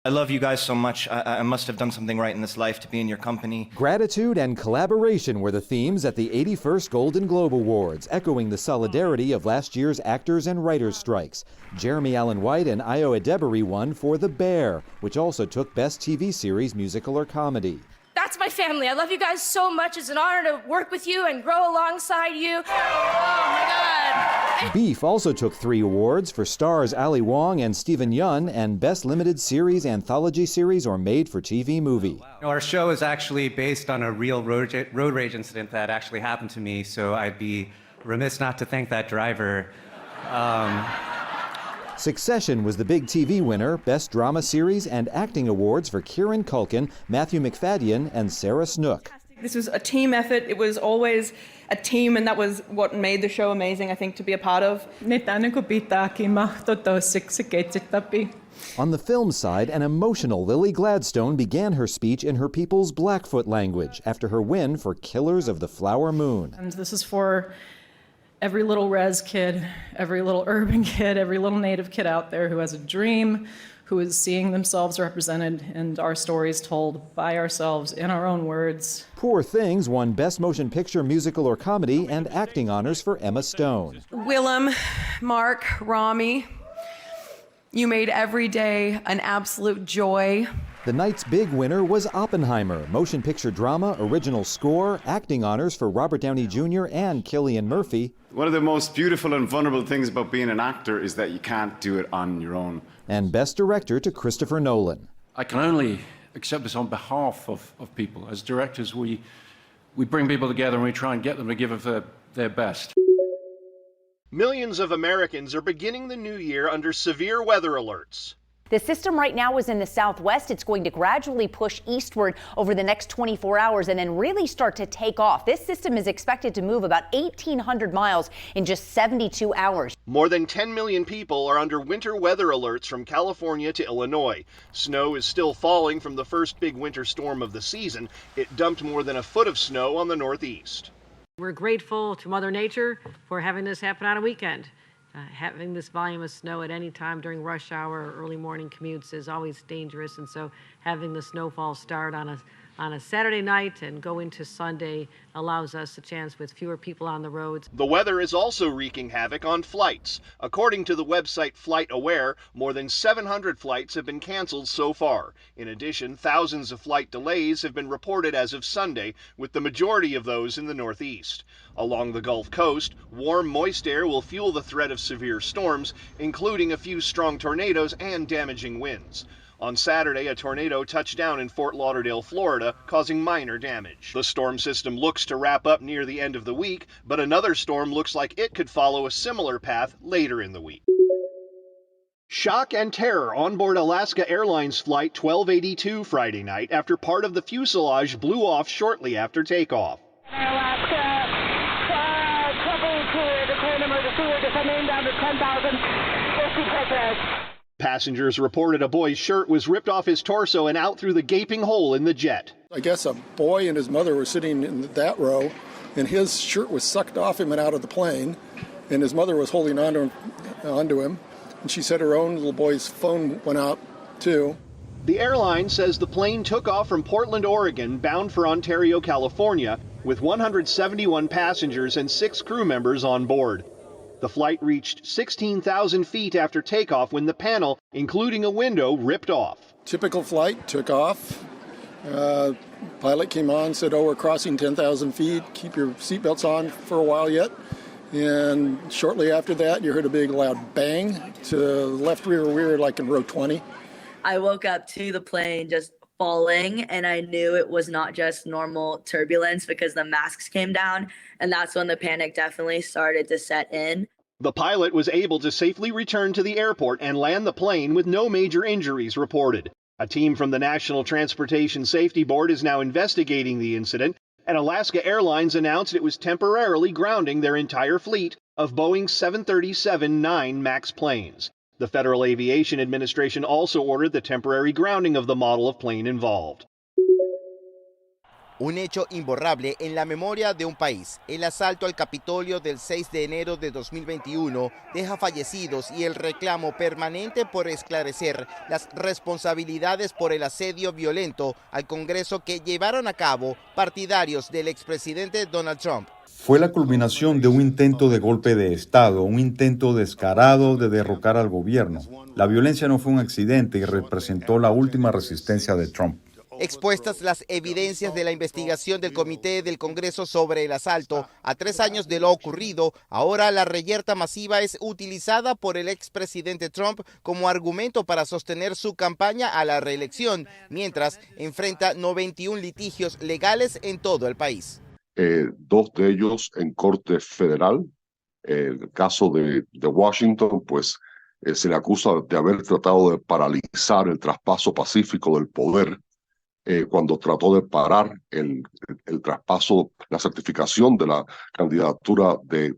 I love you guys so much. I must have done something right in this life to be in your company. Gratitude and collaboration were the themes at the 81st Golden Globe Awards, echoing the solidarity of last year's actors and writers strikes. Jeremy Allen White and Io Adebari won for The Bear, which also took Best TV Series, Musical or Comedy. That's my family. I love you guys so much. It's an honor to work with you and grow alongside you. Oh my God. Beef also took 3 awards for stars Ali Wong and Stephen Yun, and Best Limited Series, Anthology Series, or Made-for-TV Movie. Our show is actually based on a real road rage incident that actually happened to me, so I'd be remiss not to thank that driver. Succession was the big TV winner, Best Drama Series and Acting Awards for Kieran Culkin, Matthew McFadyen, and Sarah Snook. This was a team effort. It was always a team, and that was what made the show amazing, I think, to be a part of. On the film side, an emotional Lily Gladstone began her speech in her people's Blackfoot language after her win for Killers of the Flower Moon. And this is for every little res kid, every little urban kid, every little native kid out there who has a dream, who is seeing themselves represented and our stories told by ourselves in our own words. Poor Things won Best Motion Picture, Musical or Comedy and acting honors for Emma Stone. Willem, Mark, Rami, you made every day an absolute joy. The night's big winner was Oppenheimer, Motion Picture Drama, Original Score, acting honors for Robert Downey Jr. and Cillian Murphy. One of the most beautiful and vulnerable things about being an actor is that you can't do it on your own. And Best Director to Christopher Nolan. I can only accept this on behalf of people. As directors, we bring people together and we try and get them to give of their best. Millions of Americans are beginning the new year under severe weather alerts. The system right now is in the southwest. It's going to gradually push eastward over the next 24 hours and then really start to take off. This system is expected to move about 1,800 miles in just 72 hours. More than 10 million people are under winter weather alerts from California to Illinois. Snow is still falling from the first big winter storm of the season. It dumped more than a foot of snow on the northeast. We're grateful to Mother Nature for having this happen on a weekend. Having this volume of snow at any time during rush hour or early morning commutes is always dangerous, and so having the snowfall start on a Saturday night and go into Sunday allows us a chance with fewer people on the roads. The weather is also wreaking havoc on flights. According to the website Flight Aware, more than 700 flights have been canceled so far. In addition, thousands of flight delays have been reported as of Sunday, with the majority of those in the Northeast. Along the Gulf Coast, warm, moist air will fuel the threat of severe storms, including a few strong tornadoes and damaging winds. On Saturday, a tornado touched down in Fort Lauderdale, Florida, causing minor damage. The storm system looks to wrap up near the end of the week, but another storm looks like it could follow a similar path later in the week. Shock and terror on board Alaska Airlines Flight 1282 Friday night after part of the fuselage blew off shortly after takeoff. Alaska, trouble to declare an emergency. We're descending down to 10,000. Safety pressure. Passengers reported a boy's shirt was ripped off his torso and out through the gaping hole in the jet. I guess a boy and his mother were sitting in that row, and his shirt was sucked off him and out of the plane, and his mother was holding onto him. And she said her own little boy's phone went out, too. The airline says the plane took off from Portland, Oregon, bound for Ontario, California, with 171 passengers and 6 crew members on board. The flight reached 16,000 feet after takeoff when the panel, including a window, ripped off. Typical flight, took off. Pilot came on, said, "Oh, we're crossing 10,000 feet. Keep your seatbelts on for a while yet." And shortly after that, you heard a big loud bang to the left rear wheel, like in row 20. I woke up to the plane just falling, and I knew it was not just normal turbulence because the masks came down, and that's when the panic definitely started to set in. The pilot was able to safely return to the airport and land the plane with no major injuries reported. A team from the National Transportation Safety Board is now investigating the incident, and Alaska Airlines announced it was temporarily grounding their entire fleet of Boeing 737-9 MAX planes. The Federal Aviation Administration also ordered the temporary grounding of the model of plane involved. Un hecho imborrable en la memoria de un país. El asalto al Capitolio del 6 de enero de 2021 deja fallecidos y el reclamo permanente por esclarecer las responsabilidades por el asedio violento al Congreso que llevaron a cabo partidarios del expresidente Donald Trump. Fue la culminación de un intento de golpe de Estado, un intento descarado de derrocar al gobierno. La violencia no fue un accidente y representó la última resistencia de Trump. Expuestas las evidencias de la investigación del Comité del Congreso sobre el asalto, a 3 años de lo ocurrido, ahora la reyerta masiva es utilizada por el expresidente Trump como argumento para sostener su campaña a la reelección, mientras enfrenta 91 litigios legales en todo el país. 2 de ellos en corte federal. El caso de Washington, pues se le acusa de haber tratado de paralizar el traspaso pacífico del poder cuando trató de parar el traspaso, la certificación de la candidatura del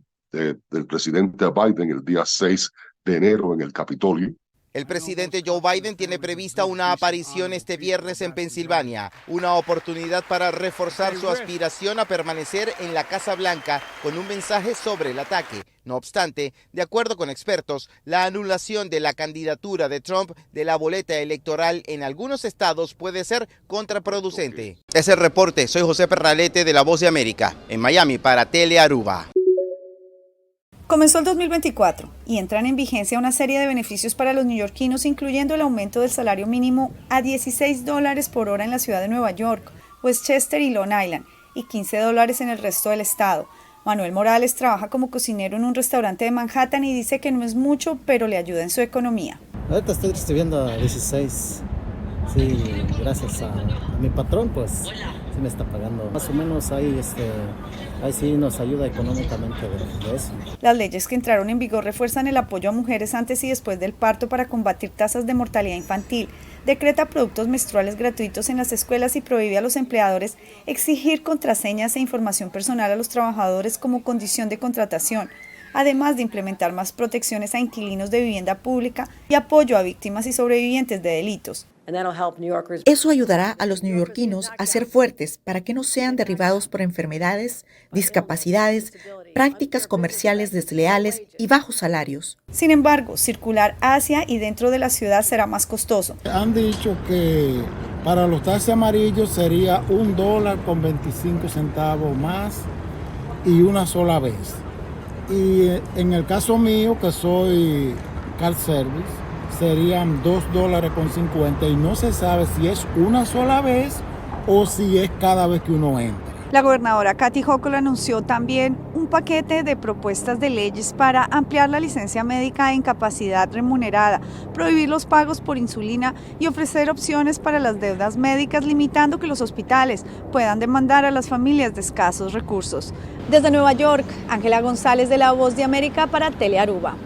presidente Biden el día 6 de enero en el Capitolio. El presidente Joe Biden tiene prevista una aparición este viernes en Pensilvania, una oportunidad para reforzar su aspiración a permanecer en la Casa Blanca con un mensaje sobre el ataque. No obstante, de acuerdo con expertos, la anulación de la candidatura de Trump de la boleta electoral en algunos estados puede ser contraproducente. Es el reporte. Soy José Perralete de La Voz de América, en Miami para Telearuba. Comenzó el 2024 y entran en vigencia una serie de beneficios para los neoyorquinos, incluyendo el aumento del salario mínimo a $16 por hora en la ciudad de Nueva York, Westchester y Long Island, y $15 en el resto del estado. Manuel Morales trabaja como cocinero en un restaurante de Manhattan y dice que no es mucho, pero le ayuda en su economía. Ahorita estoy recibiendo 16. Sí, gracias a mi patrón, pues sí me está pagando. Más o menos ahí sí nos ayuda económicamente de eso. Las leyes que entraron en vigor refuerzan el apoyo a mujeres antes y después del parto para combatir tasas de mortalidad infantil. Decreta productos menstruales gratuitos en las escuelas y prohíbe a los empleadores exigir contraseñas e información personal a los trabajadores como condición de contratación, además de implementar más protecciones a inquilinos de vivienda pública y apoyo a víctimas y sobrevivientes de delitos. Eso ayudará a los neoyorquinos a ser fuertes para que no sean derribados por enfermedades, discapacidades, prácticas comerciales desleales y bajos salarios. Sin embargo, circular hacia y dentro de la ciudad será más costoso. Han dicho que para los taxis amarillos sería $1.25 más y una sola vez. Y en el caso mío, que soy car service, serían $2.50 y no se sabe si es una sola vez o si es cada vez que uno entra. La gobernadora Kathy Hochul anunció también un paquete de propuestas de leyes para ampliar la licencia médica de incapacidad remunerada, prohibir los pagos por insulina y ofrecer opciones para las deudas médicas, limitando que los hospitales puedan demandar a las familias de escasos recursos. Desde Nueva York, Ángela González de La Voz de América para Telearuba.